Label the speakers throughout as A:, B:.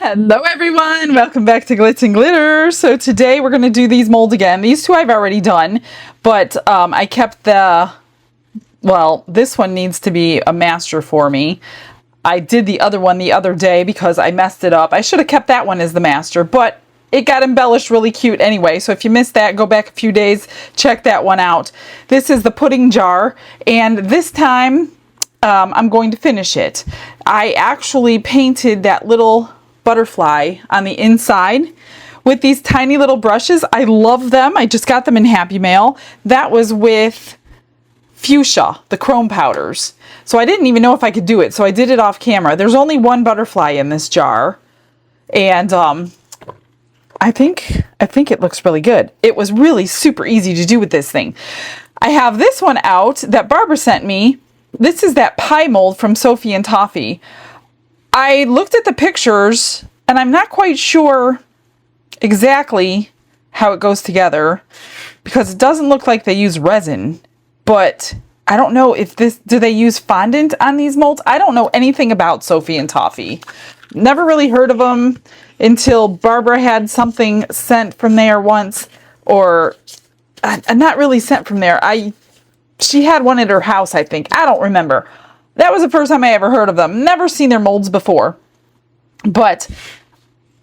A: Hello everyone, welcome back to Glitz and Glitter. So today we're going to do these molds again. These two I've already done, but I kept this one needs to be a master for me. I did the other one the other day because I messed it up. I should have kept that one as the master, but it got embellished really cute anyway. So if you missed that, go back a few days, check that one out. This is the pudding jar, and this time I'm going to finish it. I actually painted that little butterfly on the inside with these tiny little brushes. I love them. I just got them in Happy Mail. That was with fuchsia, the chrome powders. So I didn't even know if I could do it. So I did it off camera. There's only one butterfly in this jar. And I think it looks really good. It was really super easy to do with this thing. I have this one out that Barbara sent me. This is that pie mold from Sophie and Toffee. I looked at the pictures and I'm not quite sure exactly how it goes together because it doesn't look like they use resin, but I don't know if do they use fondant on these molds? I don't know anything about Sophie and Toffee. Never really heard of them until Barbara had something sent from there once, or not really sent from there. She had one at her house, I think. I don't remember. That was the first time I ever heard of them. Never seen their molds before. But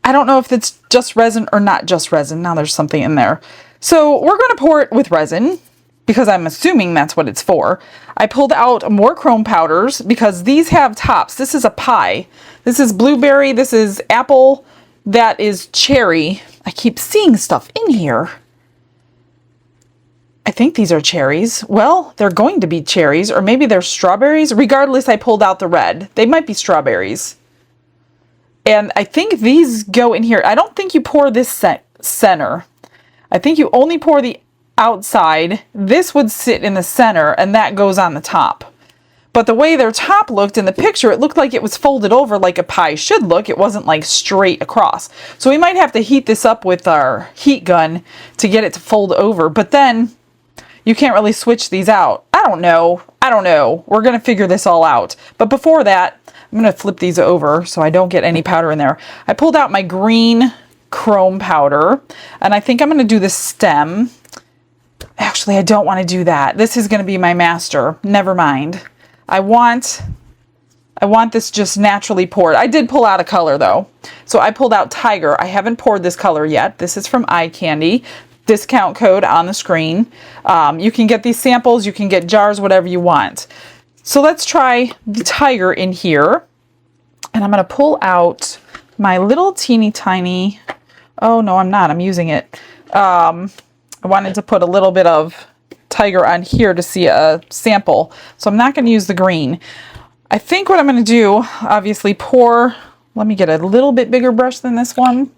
A: I don't know if it's just resin or not just resin. Now there's something in there. So we're going to pour it with resin because I'm assuming that's what it's for. I pulled out more chrome powders because these have tops. This is a pie. This is blueberry. This is apple. That is cherry. I keep seeing stuff in here. I think these are cherries. Well, they're going to be cherries, or maybe they're strawberries. Regardless, I pulled out the red. They might be strawberries. And I think these go in here. I don't think you pour this center. I think you only pour the outside. This would sit in the center, and that goes on the top. But the way their top looked in the picture, it looked like it was folded over like a pie should look. It wasn't like straight across. So we might have to heat this up with our heat gun to get it to fold over. But then you can't really switch these out. I don't know. We're going to figure this all out. But before that, I'm going to flip these over so I don't get any powder in there. I pulled out my green chrome powder, and I think I'm going to do the stem. Actually, I don't want to do that. This is going to be my master. Never mind. I want this just naturally poured. I did pull out a color though. So I pulled out Tiger. I haven't poured this color yet. This is from Eye Candy. Discount code on the screen. You can get these samples, you can get jars, whatever you want. So let's try the Tiger in here. And I'm going to pull out my little teeny tiny, oh no, I'm not, I'm using it. I wanted to put a little bit of Tiger on here to see a sample. So I'm not going to use the green. I think what I'm going to do, obviously pour, let me get a little bit bigger brush than this one,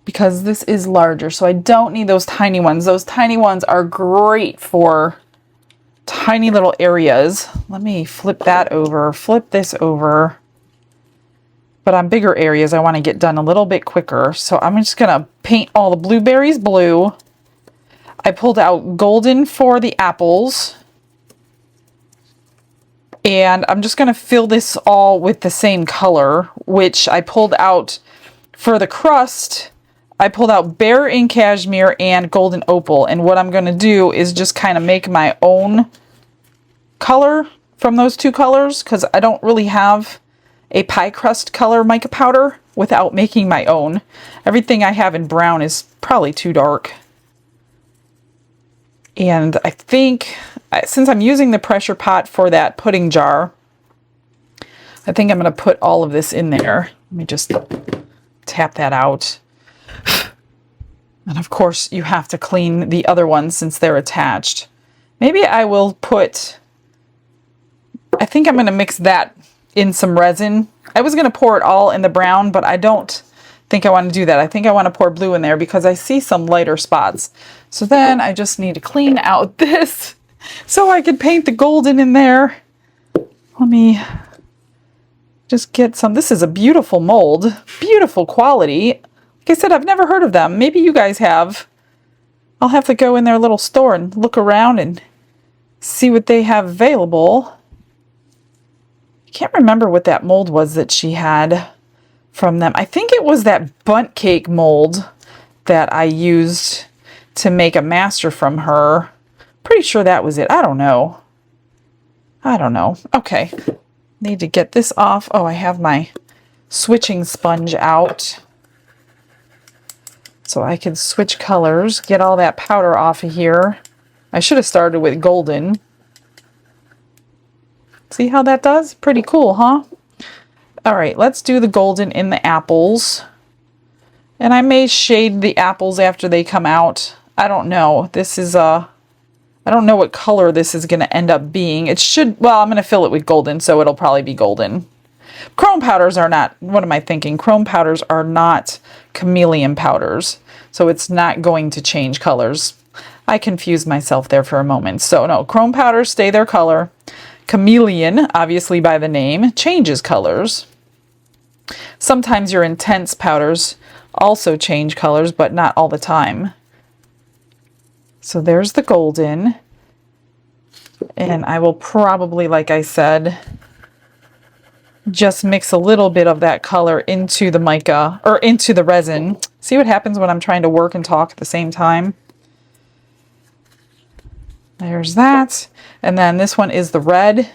A: because this is larger, so I don't need those tiny ones. Those tiny ones are great for tiny little areas. Let me flip that over, flip this over. But on bigger areas, I want to get done a little bit quicker. So I'm just going to paint all the blueberries blue. I pulled out golden for the apples. And I'm just going to fill this all with the same color, which I pulled out for the crust. I pulled out Bear in Cashmere and Golden Opal, and what I'm going to do is just kind of make my own color from those two colors, because I don't really have a pie crust color mica powder without making my own. Everything I have in brown is probably too dark. And I think, since I'm using the pressure pot for that pudding jar, I think I'm going to put all of this in there. Let me just tap that out. And of course you have to clean the other ones since they're attached. Maybe I will put, I think I'm going to mix that in some resin. I was going to pour it all in the brown, but I don't think I want to do that. I think I want to pour blue in there because I see some lighter spots. So then I just need to clean out this so I can paint the golden in there. Let me just get some. This is a beautiful mold, beautiful quality. Like I said, I've never heard of them. Maybe you guys have. I'll have to go in their little store and look around and see what they have available. I can't remember what that mold was that she had. from them. I think it was that bundt cake mold that I used to make a master from her. Pretty sure that was it. I don't know. I don't know. Okay. Need to get this off. Oh, I have my switching sponge out, so I can switch colors, get all that powder off of here. I should have started with golden. See how that does? Pretty cool, huh? All right, let's do the golden in the apples. And I may shade the apples after they come out. I don't know. This is I don't know what color this is going to end up being. It should, well, I'm going to fill it with golden, so it'll probably be golden. Chrome powders are not, what am I thinking? Chrome powders are not chameleon powders, so it's not going to change colors. I confused myself there for a moment. So no, chrome powders stay their color. Chameleon, obviously by the name, changes colors. Sometimes your intense powders also change colors, but not all the time. So there's the golden. And I will probably, like I said, just mix a little bit of that color into the mica, or into the resin. See what happens when I'm trying to work and talk at the same time? There's that. And then this one is the red.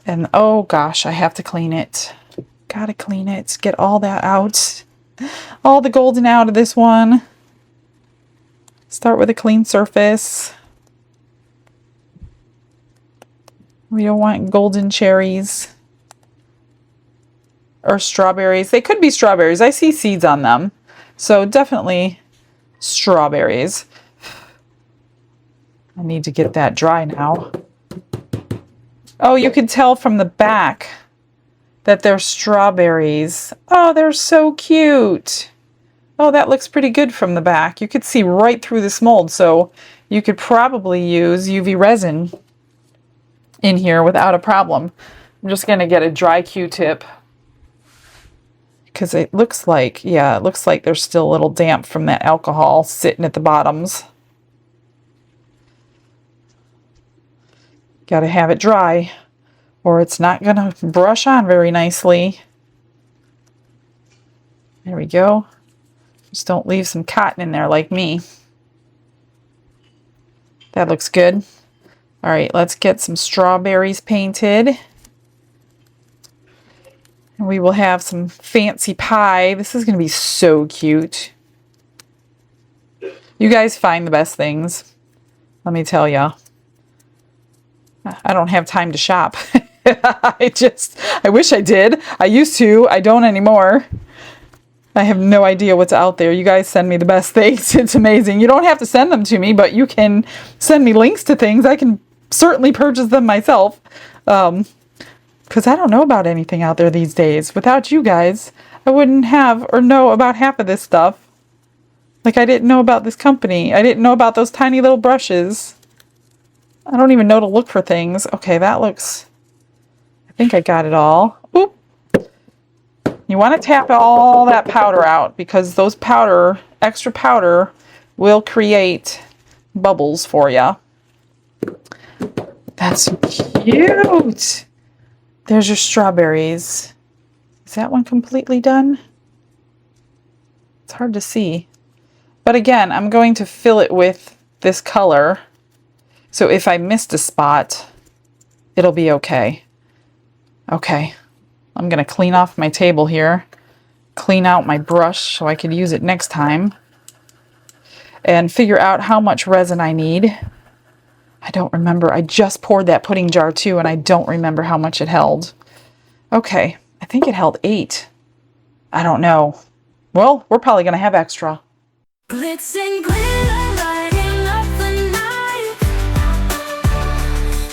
A: And oh gosh, I have to clean it. Gotta clean it. Get all that out. All the golden out of this one. Start with a clean surface. We don't want golden cherries. Or strawberries. They could be strawberries. I see seeds on them. So definitely strawberries. I need to get that dry now. Oh, you can tell from the back that they're strawberries. Oh, they're so cute. Oh, that looks pretty good from the back. You could see right through this mold, so you could probably use UV resin in here without a problem. I'm just going to get a dry Q-tip because it looks like, yeah, it looks like there's still a little damp from that alcohol sitting at the bottoms. Got to have it dry or it's not going to brush on very nicely. There we go. Just don't leave some cotton in there like me. That looks good. All right, let's get some strawberries painted. And we will have some fancy pie. This is going to be so cute. You guys find the best things. Let me tell ya. I don't have time to shop. I wish I did. I used to. I don't anymore. I have no idea what's out there. You guys send me the best things. It's amazing. You don't have to send them to me, but you can send me links to things. I can certainly purchase them myself. Because I don't know about anything out there these days. Without you guys, I wouldn't have or know about half of this stuff. Like I didn't know about this company. I didn't know about those tiny little brushes. I don't even know to look for things. Okay, that looks... I think I got it all. Oop. You want to tap all that powder out because those powder, extra powder, will create bubbles for you. That's cute. There's your strawberries. Is that one completely done? It's hard to see. But again, I'm going to fill it with this color. So if I missed a spot, it'll be okay. Okay. I'm going to clean off my table here. Clean out my brush so I could use it next time. And figure out how much resin I need. I don't remember. I just poured that pudding jar too, and I don't remember how much it held. Okay. I think it held 8. I don't know. Well, we're probably going to have extra.
B: Glitz and glitter lighting up the night.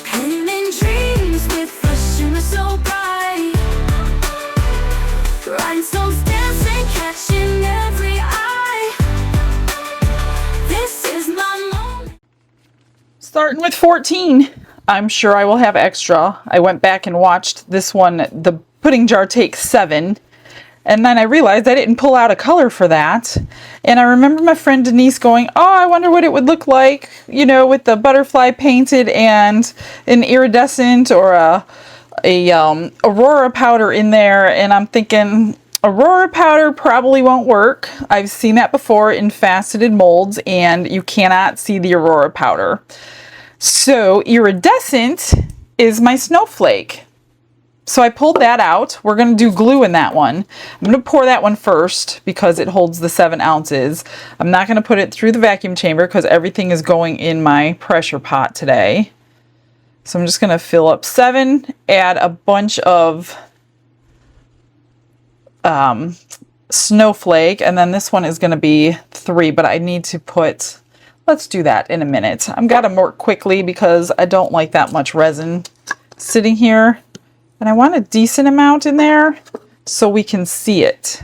B: Painting dreams with a shimmer so bright. Rhinestones dancing, catching every eye. This is my moment.
A: Starting with 14. I'm sure I will have extra. I went back and watched this one. The pudding jar takes 7. And then I realized I didn't pull out a color for that. And I remember my friend Denise going, oh, I wonder what it would look like, you know, with the butterfly painted and an iridescent or a Aurora powder in there, and I'm thinking Aurora powder probably won't work. I've seen that before in faceted molds, and you cannot see the Aurora powder. So iridescent is my snowflake. So I pulled that out. We're going to do glue in that one. I'm going to pour that one first because it holds the 7 ounces. I'm not going to put it through the vacuum chamber because everything is going in my pressure pot today. So I'm just going to fill up 7, add a bunch of snowflake, and then this one is going to be 3, but I need to put, let's do that in a minute. I've got to work quickly because I don't like that much resin sitting here. And I want a decent amount in there so we can see it.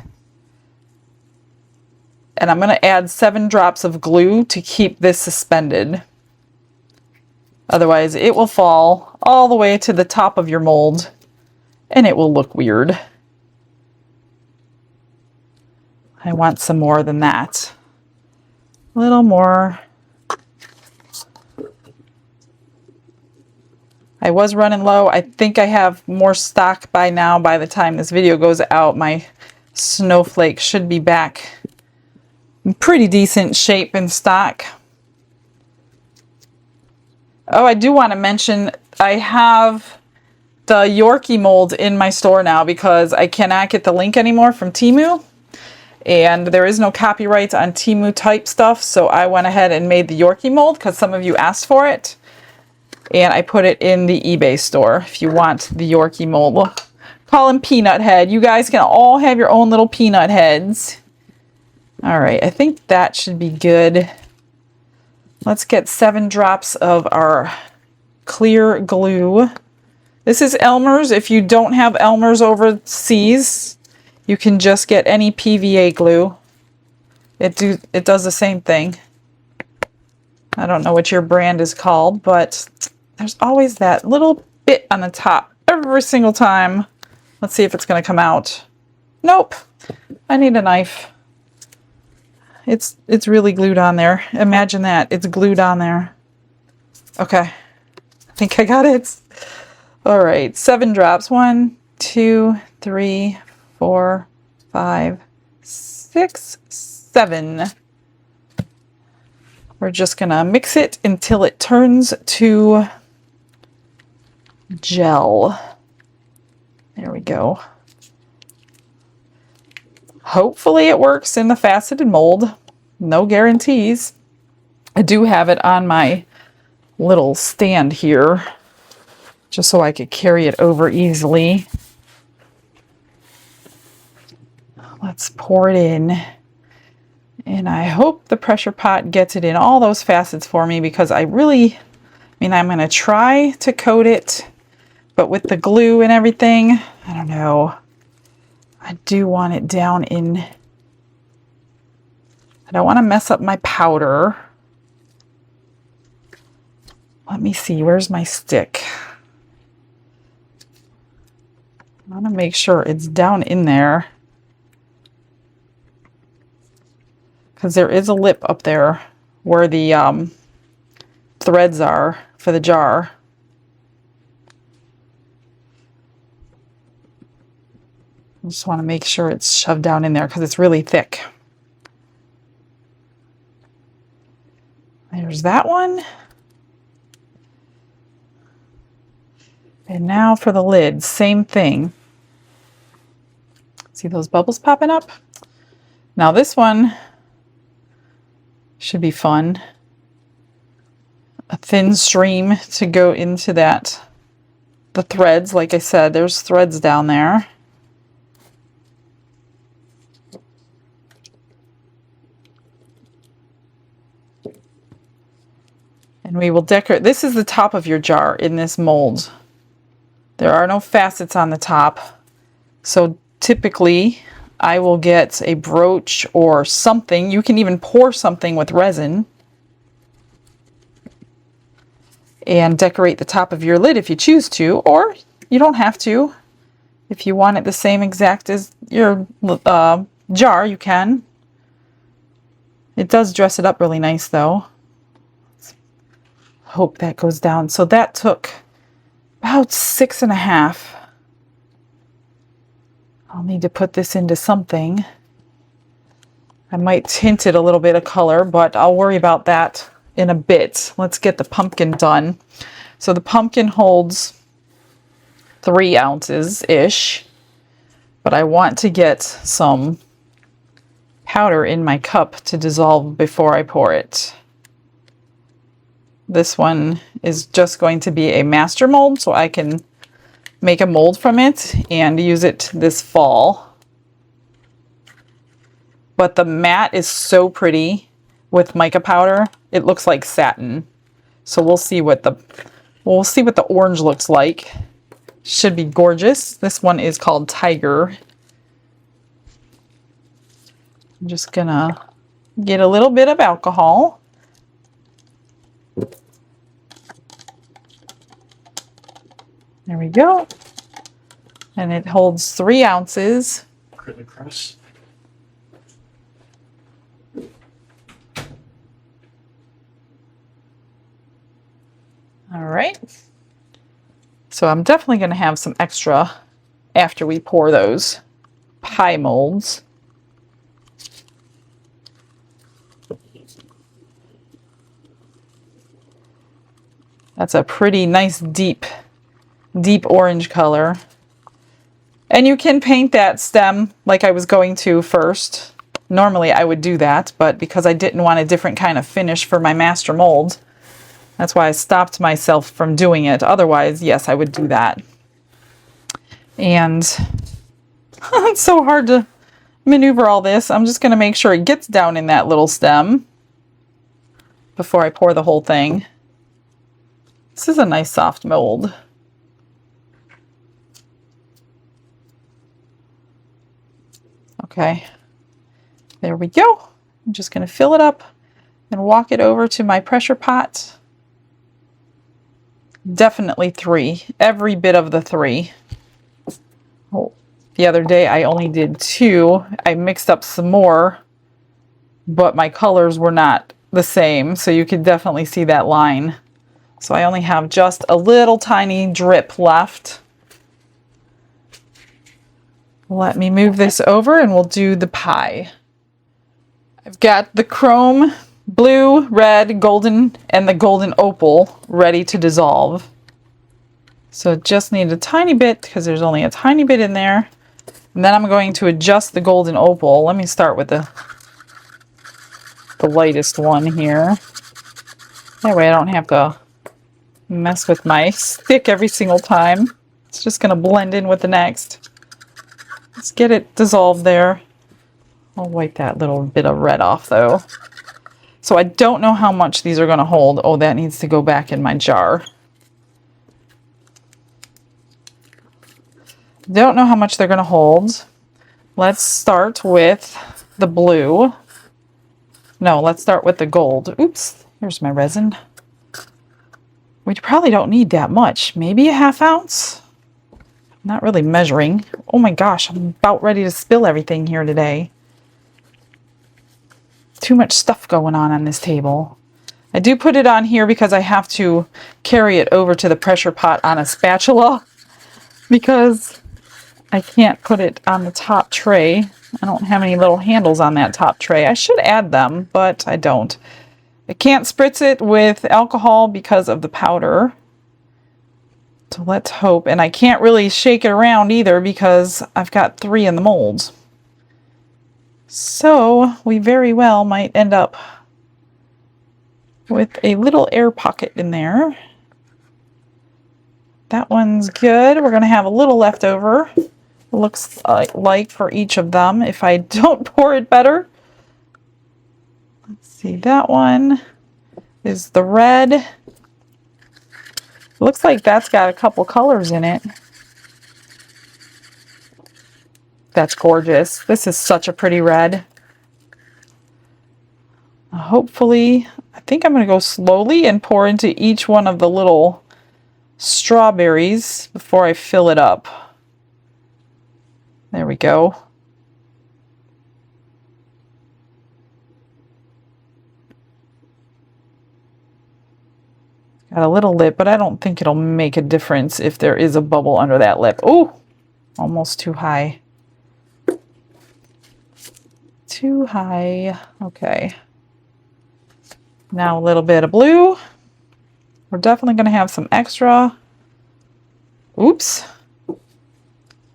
A: And I'm going to add 7 drops of glue to keep this suspended. Otherwise, it will fall all the way to the top of your mold and it will look weird. I want some more than that. A little more. I was running low. I think I have more stock by now. By the time this video goes out, my snowflake should be back in pretty decent shape and stock. Oh, I do want to mention I have the Yorkie mold in my store now because I cannot get the link anymore from Temu. And there is no copyright on Temu type stuff. So I went ahead and made the Yorkie mold because some of you asked for it. And I put it in the eBay store if you want the Yorkie mold. We'll call him Peanut Head. You guys can all have your own little peanut heads. All right, I think that should be good. Let's get 7 drops of our clear glue. This is Elmer's. If you don't have Elmer's overseas, you can just get any PVA glue. It does the same thing. I don't know what your brand is called, but there's always that little bit on the top every single time. Let's see if it's going to come out. Nope. I need a knife. It's really glued on there. Imagine that. It's glued on there. Okay. I think I got it. All right. 7 drops. 1, 2, 3, 4, 5, 6, 7. We're just going to mix it until it turns to gel. There we go. Hopefully it works in the faceted mold. No guarantees. I do have it on my little stand here just so I could carry it over easily. Let's pour it in. And I hope the pressure pot gets it in all those facets for me because I'm going to try to coat it, but with the glue and everything, I don't know. I do want it down in, I don't want to mess up my powder. Let me see, where's my stick? I want to make sure it's down in there. Because there is a lip up there where the threads are for the jar. I just want to make sure it's shoved down in there because it's really thick. There's that one. And now for the lid, same thing. See those bubbles popping up? Now this one should be fun. A thin stream to go into that. The threads, like I said, there's threads down there. And we will decorate. This is the top of your jar in this mold. There are no facets on the top. So typically I will get a brooch or something. You can even pour something with resin and decorate the top of your lid if you choose to, or you don't have to. If you want it the same exact as your jar, you can. It does dress it up really nice though. Hope that goes down. So that took about 6.5. I'll need to put this into something. I might tint it a little bit of color, but I'll worry about that in a bit. Let's get the pumpkin done. So the pumpkin holds 3 ounces-ish, but I want to get some powder in my cup to dissolve before I pour it. This one is just going to be a master mold, so I can make a mold from it and use it this fall. But the mat is so pretty with mica powder. It looks like satin. So we'll see what the orange looks like. Should be gorgeous. This one is called Tiger. I'm just gonna get a little bit of alcohol. There we go. And it holds 3 ounces.
C: Acrylic cross.
A: All right. So I'm definitely going to have some extra after we pour those pie molds. That's a pretty nice deep orange color. And you can paint that stem like I was going to first. Normally I would do that, but because I didn't want a different kind of finish for my master mold, that's why I stopped myself from doing it. Otherwise, yes, I would do that. And it's so hard to maneuver all this. I'm just going to make sure it gets down in that little stem before I pour the whole thing. This is a nice soft mold. Okay, there we go. I'm just going to fill it up and walk it over to my pressure pot. Definitely 3, every bit of the 3. Oh, the other day I only did 2. I mixed up some more, but my colors were not the same, so you could definitely see that line. So I only have just a little tiny drip left. Let me move this over and we'll do the pie. I've got the chrome, blue, red, golden, and the golden opal ready to dissolve. So just need a tiny bit because there's only a tiny bit in there. And then I'm going to adjust the golden opal. Let me start with the lightest one here. That way I don't have to mess with my stick every single time. It's just going to blend in with the next. Let's get it dissolved there. I'll wipe that little bit of red off though. So I don't know how much these are going to hold. Oh, that needs to go back in my jar. Don't know how much they're going to hold. Let's start with the blue. No, let's start with the gold. Oops, here's my resin. We probably don't need that much. Maybe a ½ ounce? Not really measuring. Oh my gosh, I'm about ready to spill everything here today. Too much stuff going on this table. I do put it on here because I have to carry it over to the pressure pot on a spatula because I can't put it on the top tray. I don't have any little handles on that top tray. I should add them, but I don't. I can't spritz it with alcohol because of the powder. So let's hope. And I can't really shake it around either because I've got 3 in the molds. So we very well might end up with a little air pocket in there. That one's good. We're going to have a little left over. Looks like for each of them if I don't pour it better. Let's see, that one is the red. Looks like that's got a couple colors in it. That's gorgeous. This is such a pretty red. Hopefully, I think I'm going to go slowly and pour into each one of the little strawberries before I fill it up. There we go. Got a little lip, but I don't think it'll make a difference if there is a bubble under that lip. Oh, almost too high. Too high. Okay. Now a little bit of blue. We're definitely going to have some extra. Oops.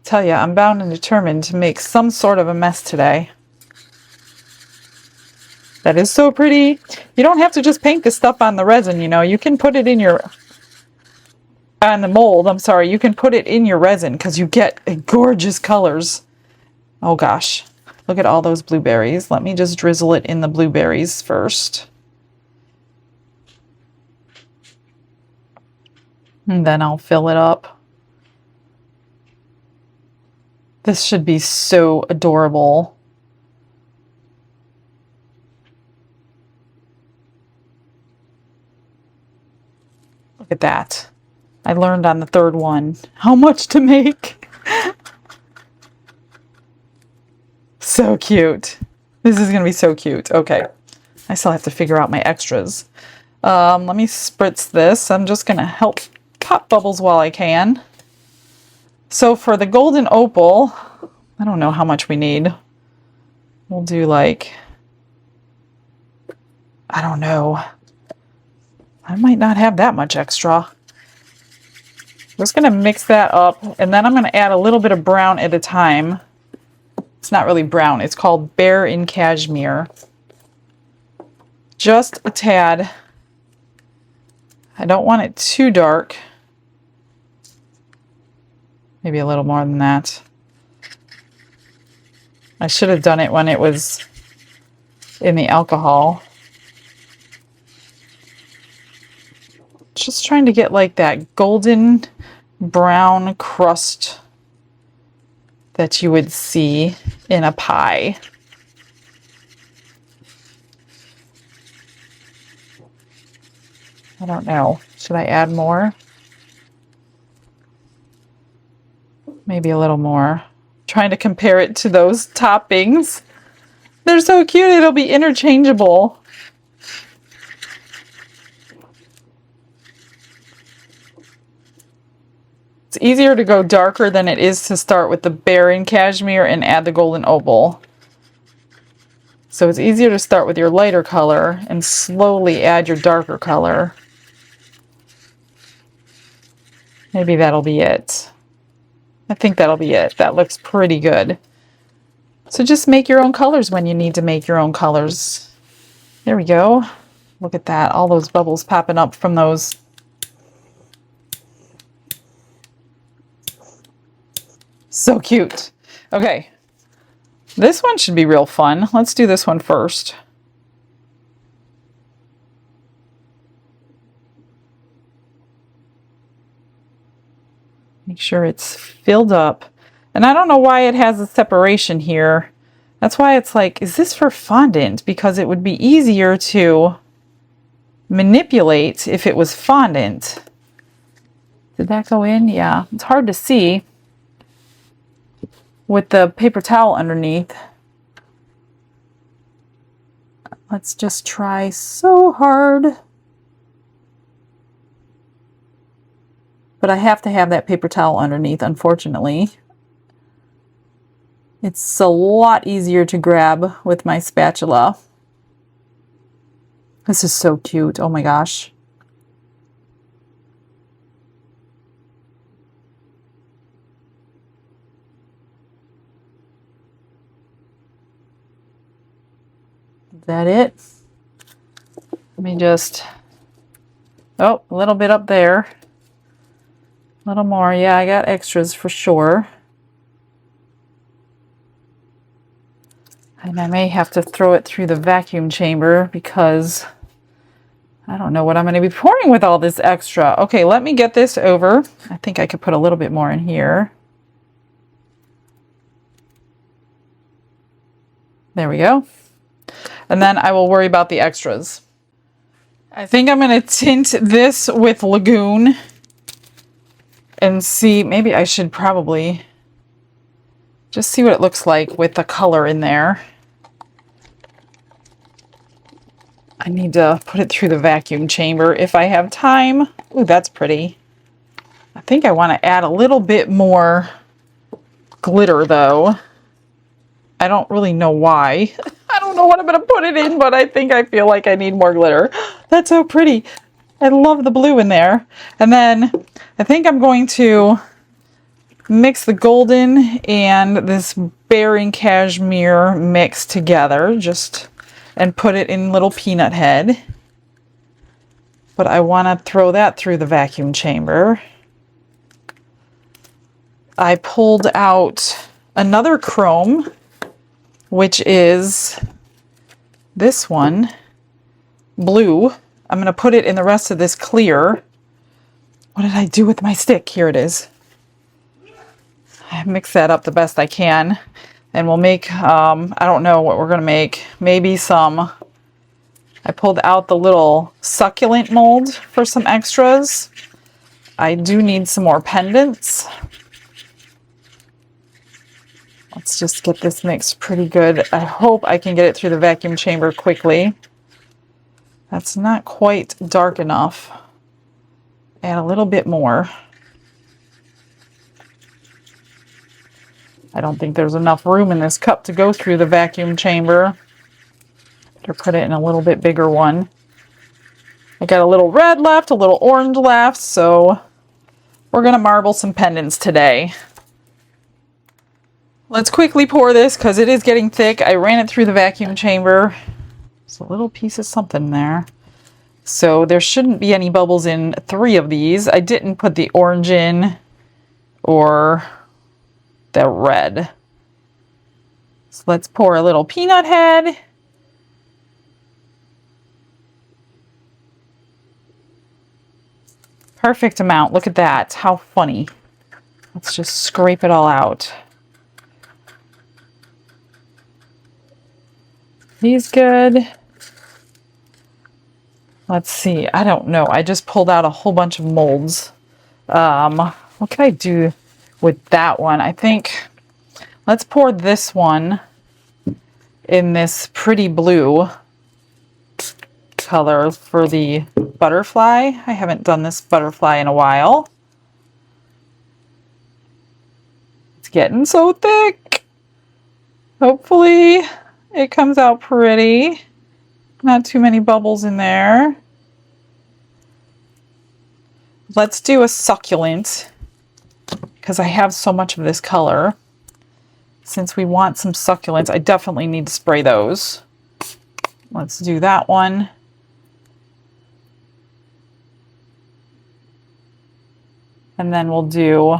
A: Tell ya, I'm bound and determined to make some sort of a mess today. That is so pretty. You don't have to just paint this stuff on the resin, you know. You can put it in your, on the mold, I'm sorry. You can put it in your resin because you get gorgeous colors. Oh gosh. Look at all those blueberries. Let me just drizzle it in the blueberries first. And then I'll fill it up. This should be so adorable. Look at that. I learned on the third one how much to make. So cute. This is going to be so cute. Okay. I still have to figure out my extras. Let me spritz this. I'm just going to help pop bubbles while I can. So for the golden opal, I don't know how much we need. We'll do like, I don't know. I might not have that much extra. I'm just going to mix that up, and then I'm going to add a little bit of brown at a time. It's not really brown. It's called Bear in Cashmere. Just a tad. I don't want it too dark. Maybe a little more than that. I should have done it when it was in the alcohol. Just trying to get like that golden brown crust that you would see in a pie. I don't know. Should I add more? Maybe a little more. Trying to compare it to those toppings. They're so cute. It'll be interchangeable. It's easier to go darker than it is to start with the Bear in Cashmere and add the golden opal. So it's easier to start with your lighter color and slowly add your darker color. Maybe that'll be it. I think that'll be it. That looks pretty good. So just make your own colors when you need to make your own colors. There we go. Look at that. All those bubbles popping up from those. So cute. Okay. This one should be real fun. Let's do this one first. Make sure it's filled up. And I don't know why it has a separation here. That's why it's like, is this for fondant? Because it would be easier to manipulate if it was fondant. Did that go in? Yeah. It's hard to see with the paper towel underneath. Let's just try so hard. But I have to have that paper towel underneath, unfortunately. It's a lot easier to grab with my spatula. This is so cute. Oh my gosh. Is that it? Let me just, oh, a little bit up there. A little more. Yeah, I got extras for sure. And I may have to throw it through the vacuum chamber because I don't know what I'm going to be pouring with all this extra. Okay, let me get this over. I think I could put a little bit more in here. There we go. And then I will worry about the extras. I think I'm going to tint this with Lagoon and see, maybe I should probably just see what it looks like with the color in there. I need to put it through the vacuum chamber if I have time. Ooh, that's pretty. I think I want to add a little bit more glitter though. I don't really know why. I don't know what I'm going to put it in, but I feel like I need more glitter. That's so pretty. I love the blue in there. And then I think I'm going to mix the golden and this bearing cashmere mix together and put it in little peanut head. But I want to throw that through the vacuum chamber. I pulled out another chrome, which is this one, blue. I'm going to put it in the rest of this clear. What did I do with my stick? Here it is. I mix that up the best I can. And we'll make, I don't know what we're going to make. Maybe some, I pulled out the little succulent mold for some extras. I do need some more pendants. Let's just get this mixed pretty good. I hope I can get it through the vacuum chamber quickly. That's not quite dark enough. Add a little bit more. I don't think there's enough room in this cup to go through the vacuum chamber. Better put it in a little bit bigger one. I got a little red left, a little orange left, so we're gonna marble some pendants today. Let's quickly pour this because it is getting thick. I ran it through the vacuum chamber. There's a little piece of something there. So there shouldn't be any bubbles in 3 of these. I didn't put the orange in or the red. So let's pour a little peanut head. Perfect amount. Look at that. How funny. Let's just scrape it all out. He's good. Let's see. I don't know. I just pulled out a whole bunch of molds. What can I do with that one? I think let's pour this one in this pretty blue color for the butterfly. I haven't done this butterfly in a while. It's getting so thick. Hopefully it comes out pretty. Not too many bubbles in there. Let's do a succulent because I have so much of this color. Since we want some succulents, I definitely need to spray those. Let's do that one. And then we'll do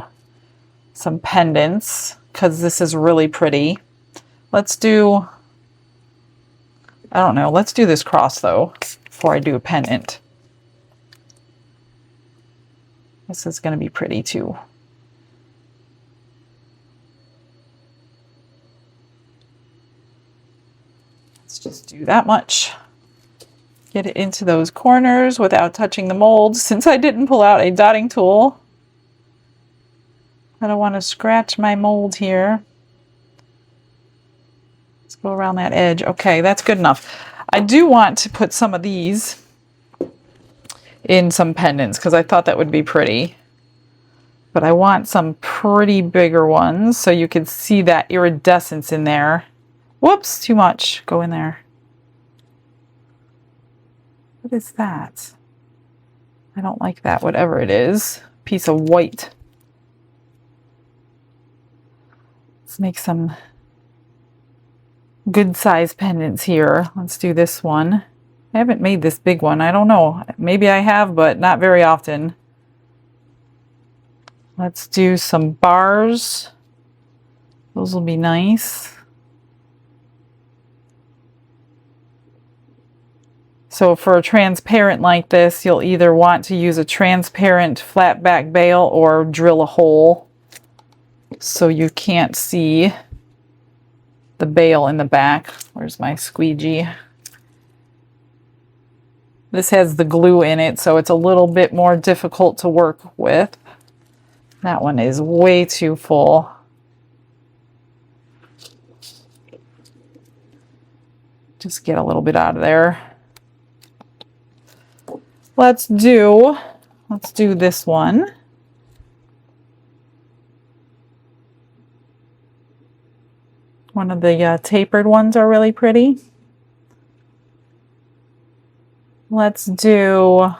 A: some pendants because this is really pretty. Let's do, I don't know, let's do this cross though before I do a pendant. This is going to be pretty too. Let's just do that much. Get it into those corners without touching the molds. Since I didn't pull out a dotting tool, I don't want to scratch my mold here. Let's go around that edge. Okay, that's good enough. I do want to put some of these in some pendants because I thought that would be pretty. But I want some pretty bigger ones so you can see that iridescence in there. Whoops, too much. Go in there. What is that? I don't like that, whatever it is. Piece of white. Let's make some good size pendants here. Let's do this one. I haven't made this big one. I don't know. Maybe I have, but not very often. Let's do some bars. Those will be nice. So for a transparent like this, you'll either want to use a transparent flat back bail or drill a hole so you can't see the bail in the back. Where's my squeegee? This has the glue in it, so it's a little bit more difficult to work with. That one is way too full. Just get a little bit out of there. Let's do this one. One of the tapered ones are really pretty. Let's do,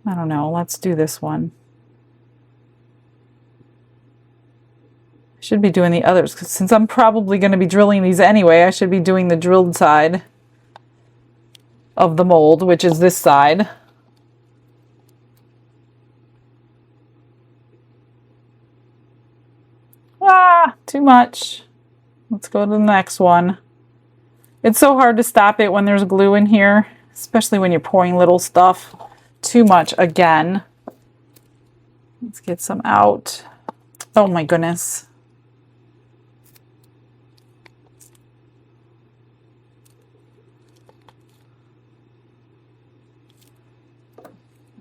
A: I don't know, let's do this one. I should be doing the others, because since I'm probably going to be drilling these anyway, I should be doing the drilled side of the mold, which is this side. Ah, too much. Let's go to the next one. It's so hard to stop it when there's glue in here, especially when you're pouring little stuff. Too much again. Let's get some out. Oh my goodness.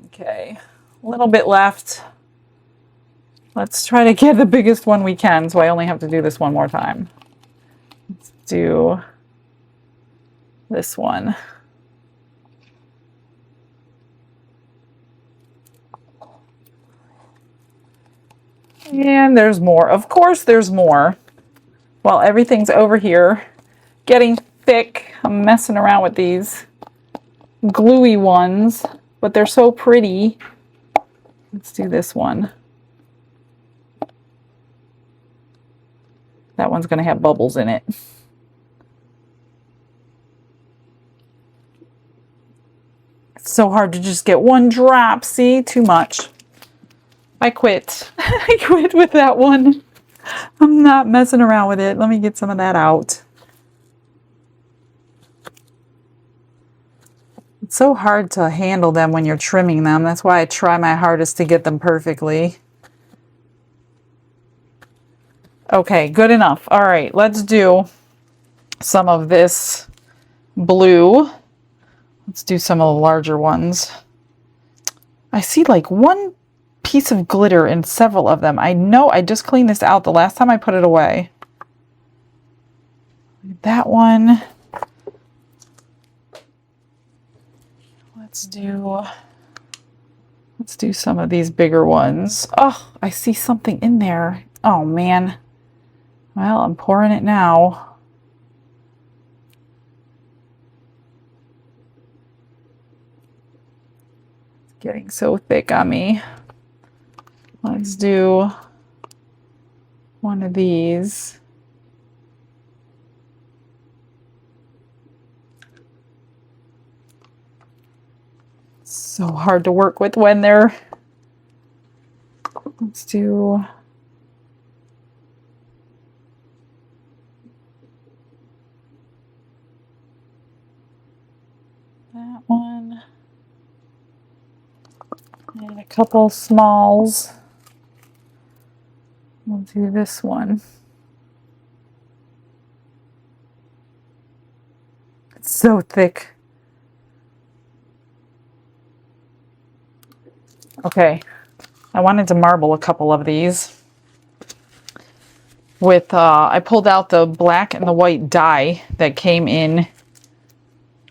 A: Okay, a little bit left. Let's try to get the biggest one we can, so I only have to do this one more time. Let's do this one. And there's more. Of course there's more. While everything's over here getting thick, I'm messing around with these gluey ones, but they're so pretty. Let's do this one. That one's going to have bubbles in it. It's so hard to just get one drop. See? Too much. I quit. I quit with that one. I'm not messing around with it. Let me get some of that out. It's so hard to handle them when you're trimming them. That's why I try my hardest to get them perfectly. Okay, good enough. All right, let's do some of this blue. Let's do some of the larger ones. I see like one piece of glitter in several of them. I know I just cleaned this out the last time I put it away. That one. Let's do some of these bigger ones. Oh, I see something in there. Oh man. Well, I'm pouring it now. It's getting so thick on me. Let's do one of these. So hard to work with when they're... Let's do... that one. And a couple smalls. We'll do this one. It's so thick. Okay, I wanted to marble a couple of these with, I pulled out the black and the white dye that came in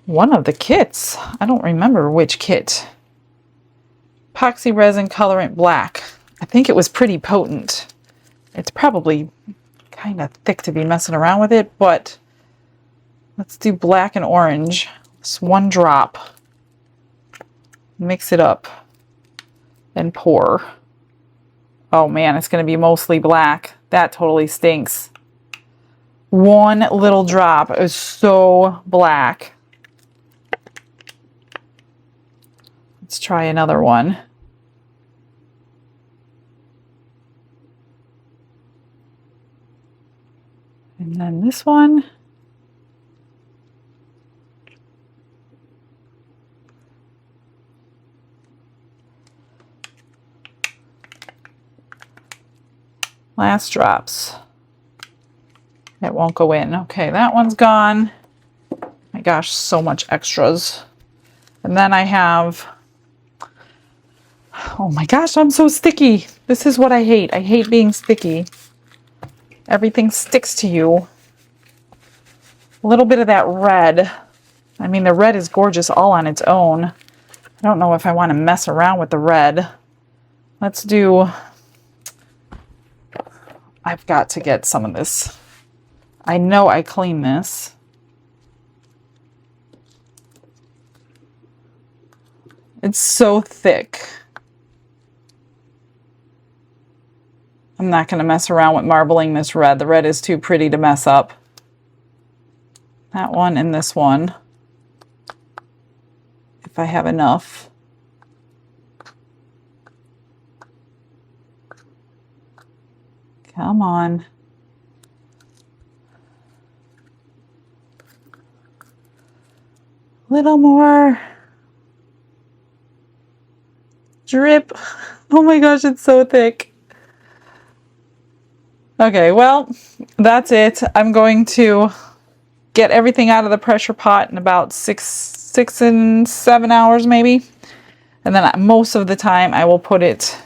A: one of the kits. I don't remember which kit. Epoxy resin colorant black. I think it was pretty potent. It's probably kind of thick to be messing around with it, but let's do black and orange. Just one drop. Mix it up. And pour. Oh man, it's going to be mostly black. That totally stinks. One little drop is so black. Let's try another one. And then this one. Last drops. It won't go in. Okay, that one's gone. My gosh, so much extras. And then I have, oh my gosh, I'm so sticky. This is what I hate. I hate being sticky. Everything sticks to you. A little bit of that red. I mean, the red is gorgeous all on its own. I don't know if I want to mess around with the red. Let's do... I've got to get some of this. I know I cleaned this. It's so thick. I'm not going to mess around with marbling this red. The red is too pretty to mess up. That one and this one. If I have enough. Come on. Little more. Drip. Oh my gosh, it's so thick. Okay, well, that's it. I'm going to get everything out of the pressure pot in about 6 and 7 hours maybe. And then most of the time I will put it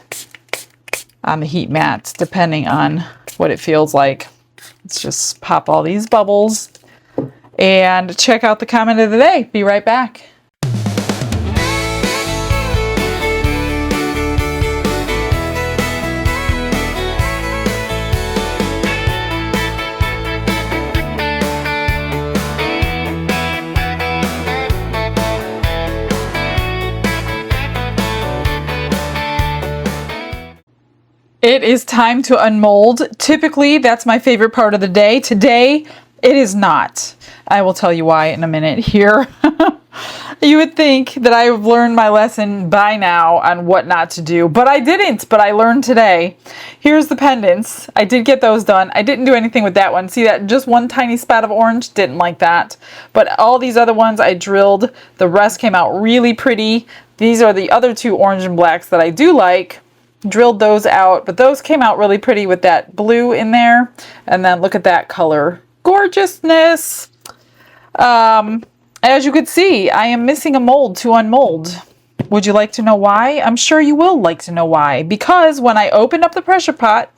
A: on the heat mat, depending on what it feels like. Let's just pop all these bubbles and check out the comment of the day. Be right back. It is time to unmold. Typically, that's my favorite part of the day. Today, it is not. I will tell you why in a minute here. You would think that I have learned my lesson by now on what not to do, but I didn't, but I learned today. Here's the pendants. I did get those done. I didn't do anything with that one. See that just one tiny spot of orange? Didn't like that. But all these other ones I drilled. The rest came out really pretty. These are the other two orange and blacks that I do like. Drilled those out, but those came out really pretty with that blue in there. And then look at that color. Gorgeousness. As you could see, I am missing a mold to unmold. Would you like to know why? I'm sure you will like to know why. Because when I opened up the pressure pot,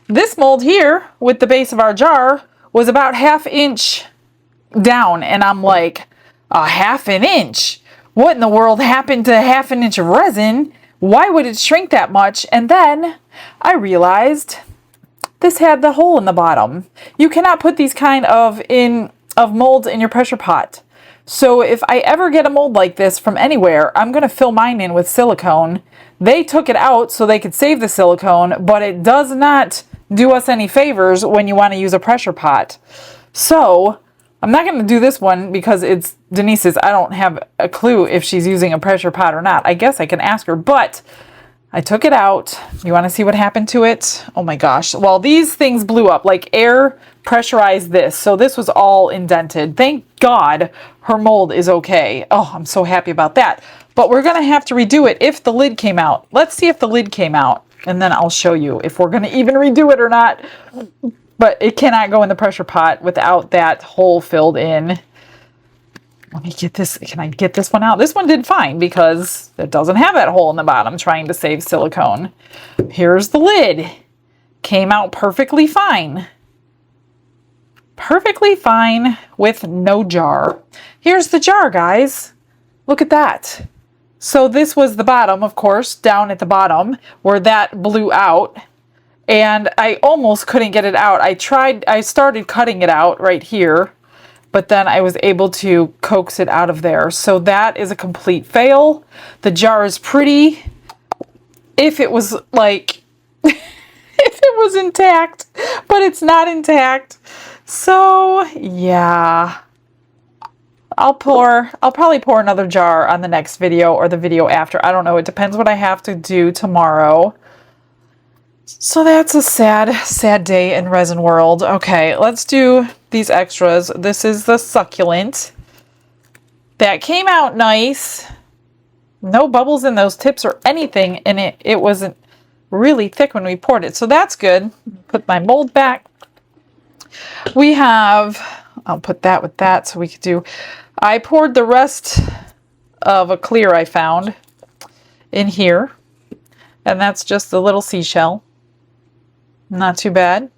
A: this mold here with the base of our jar was about 1/2 inch down. And I'm like, 1/2 an inch? What in the world happened to 1/2 an inch of resin? Why would it shrink that much? And then I realized this had the hole in the bottom. You cannot put these kind of molds in your pressure pot. So if I ever get a mold like this from anywhere, I'm going to fill mine in with silicone. They took it out so they could save the silicone, but it does not do us any favors when you want to use a pressure pot. So I'm not going to do this one because it's Denise's. I don't have a clue if she's using a pressure pot or not. I guess I can ask her, but I took it out. You want to see what happened to it? Oh my gosh. Well, these things blew up. Like air pressurized this. So this was all indented. Thank God her mold is okay. Oh, I'm so happy about that. But we're going to have to redo it if the lid came out. Let's see if the lid came out. And then I'll show you if we're going to even redo it or not. But it cannot go in the pressure pot without that hole filled in. Let me get this. Can I get this one out? This one did fine because it doesn't have that hole in the bottom trying to save silicone. Here's the lid. Came out perfectly fine. Perfectly fine with no jar. Here's the jar, guys. Look at that. So this was the bottom, of course, down at the bottom where that blew out. And I almost couldn't get it out. I started cutting it out right here, but then I was able to coax it out of there. So that is a complete fail. The jar is pretty. If it was like, if it was intact, but it's not intact. So yeah, I'll probably pour another jar on the next video or the video after. I don't know. It depends what I have to do tomorrow. So that's a sad, sad day in resin world. Okay, let's do these extras. This is the succulent. That came out nice. No bubbles in those tips or anything, and it wasn't really thick when we poured it. So that's good. Put my mold back. We have, I'll put that with that so we could do, I poured the rest of a clear I found in here. And that's just a little seashell. Not too bad.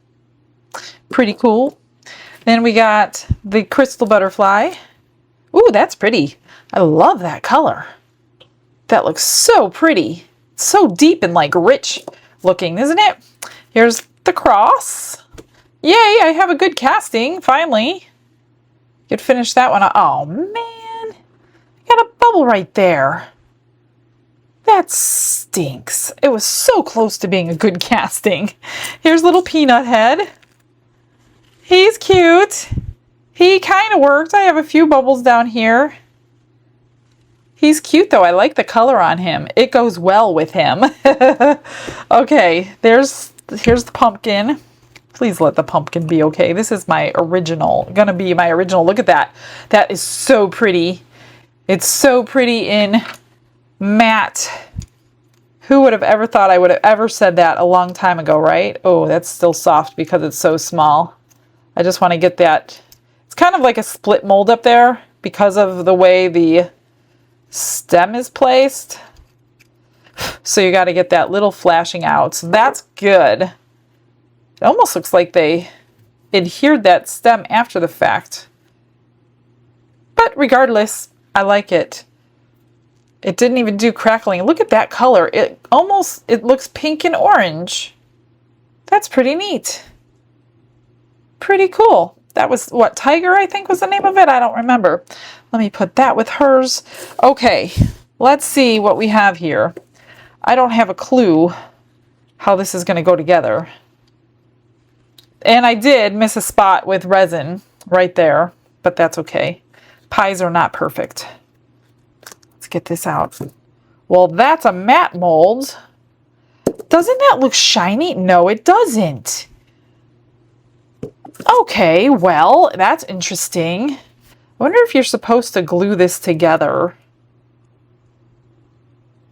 A: Pretty cool. Then we got the crystal butterfly, Ooh, that's pretty. I love that color. That looks so pretty. So deep and like rich looking, isn't it? Here's the cross. Yay, I have a good casting, finally. Could finish that one. Oh man, got a bubble right there. That stinks. It was so close to being a good casting. Here's little Peanut Head. He's cute. He kind of worked. I have a few bubbles down here. He's cute though. I like the color on him. It goes well with him. Okay, here's the pumpkin. Please let the pumpkin be okay. This is my original, gonna be my original. Look at that. That is so pretty. It's so pretty in matte. Who would have ever thought I would have ever said that a long time ago, right? Oh, that's still soft because it's so small. I just want to get that. It's kind of like a split mold up there because of the way the stem is placed. So you got to get that little flashing out. So that's good. It almost looks like they adhered that stem after the fact. But regardless, I like it. It didn't even do crackling. Look at that color. It looks pink and orange. That's pretty neat. Pretty cool. That was what, Tiger, I think was the name of it. I don't remember. Let me put that with hers. Okay, let's see what we have here. I don't have a clue how this is going to go together. And I did miss a spot with resin right there, but that's okay. Pies are not perfect. Let's get this out. Well, that's a matte mold. Doesn't that look shiny? No, it doesn't. Okay, well, that's interesting. I wonder if you're supposed to glue this together.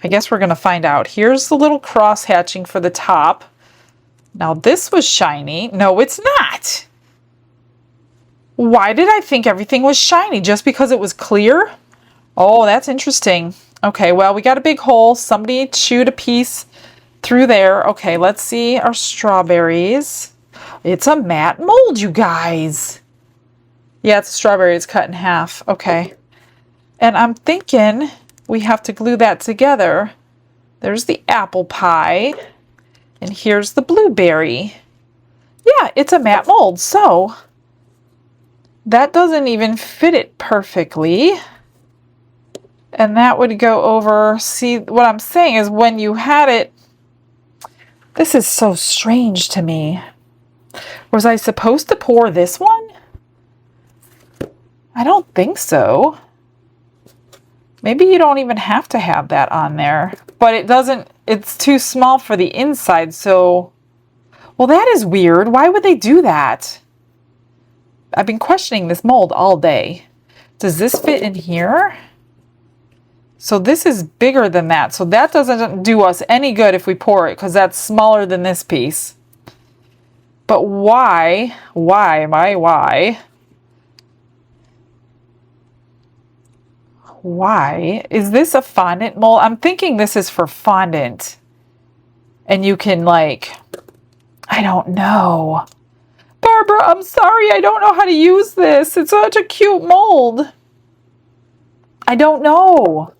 A: I guess we're going to find out. Here's the little cross hatching for the top. Now this was shiny. No, it's not. Why did I think everything was shiny? Just because it was clear? Oh, that's interesting. Okay, well, we got a big hole. Somebody chewed a piece through there. Okay, let's see our strawberries. It's a matte mold, you guys. Yeah, it's a strawberry. It's cut in half. Okay. And I'm thinking we have to glue that together. There's the apple pie. And here's the blueberry. Yeah, it's a matte mold. So that doesn't even fit it perfectly. And that would go over. See, what I'm saying is when you had it, this is so strange to me. Was I supposed to pour this one? I don't think so. Maybe you don't even have to have that on there. But it doesn't, it's too small for the inside, so... Well, that is weird. Why would they do that? I've been questioning this mold all day. Does this fit in here? So this is bigger than that. So that doesn't do us any good if we pour it, because that's smaller than this piece. But why? Why? Why? Is this a fondant mold? I'm thinking this is for fondant. And you can like, I don't know. Barbara, I'm sorry. I don't know how to use this. It's such a cute mold. I don't know.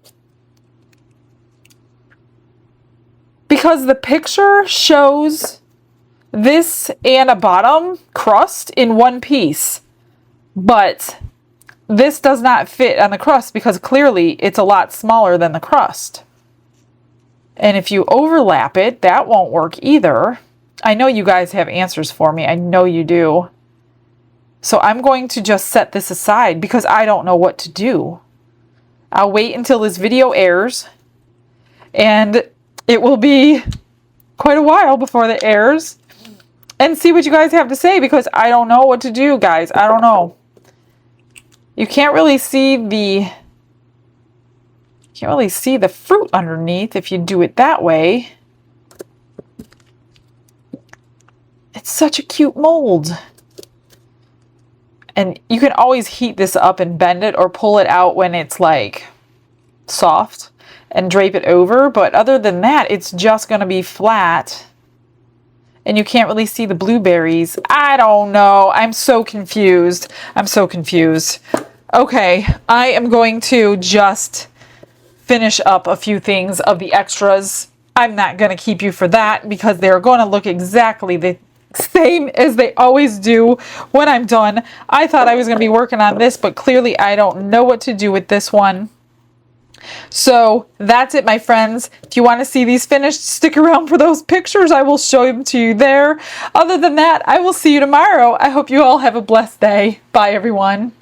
A: Because the picture shows this and a bottom crust in one piece. But this does not fit on the crust because clearly it's a lot smaller than the crust. And if you overlap it, that won't work either. I know you guys have answers for me. I know you do. So I'm going to just set this aside because I don't know what to do. I'll wait until this video airs. And it will be quite a while before it airs. And see what you guys have to say because I don't know what to do, guys. I don't know. You can't really see the fruit underneath if you do it that way. It's such a cute mold. And you can always heat this up and bend it or pull it out when it's like soft and drape it over. But other than that, it's just going to be flat. And you can't really see the blueberries. I don't know. I'm so confused. I'm so confused. Okay, I am going to just finish up a few things of the extras. I'm not going to keep you for that because they're going to look exactly the same as they always do when I'm done. I thought I was going to be working on this, but clearly I don't know what to do with this one. So that's it, my friends. If you want to see these finished, stick around for those pictures. I will show them to you there. Other than that, I will see you tomorrow. I hope you all have a blessed day. Bye, everyone.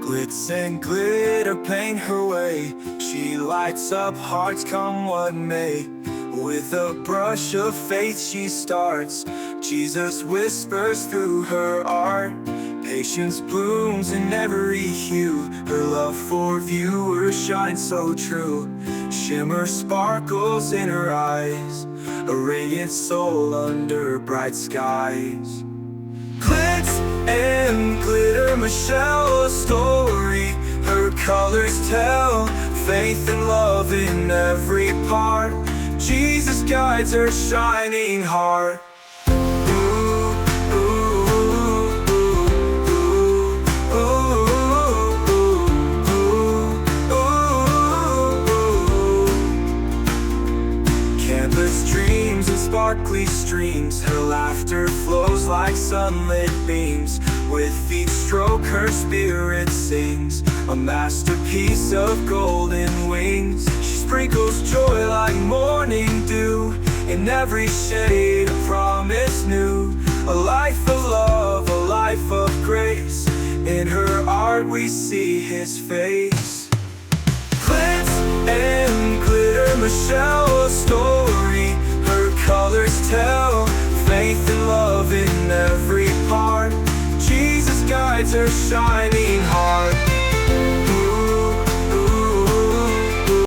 C: Glitz and glitter paint her way. She lights up hearts come what may. With a brush of faith she starts. Jesus whispers through her art. Patience blooms in every hue. Her love for viewers shines so true. Shimmer sparkles in her eyes. A radiant soul under bright skies. Glitz and glitter, Michelle, a story. Her colors tell faith and love in every part. Jesus guides her shining heart. Canvas dreams and sparkly streams. Her laughter flows like sunlit beams. With each stroke her spirit sings. A masterpiece of golden wings. She sprinkles joy like morning dew. In every shade a promise new. A life of love, a life of grace. In her art we see his face. Glitz and glitter, Michelle, a story. Her colors tell faith and love in every part. Jesus guides her shining heart.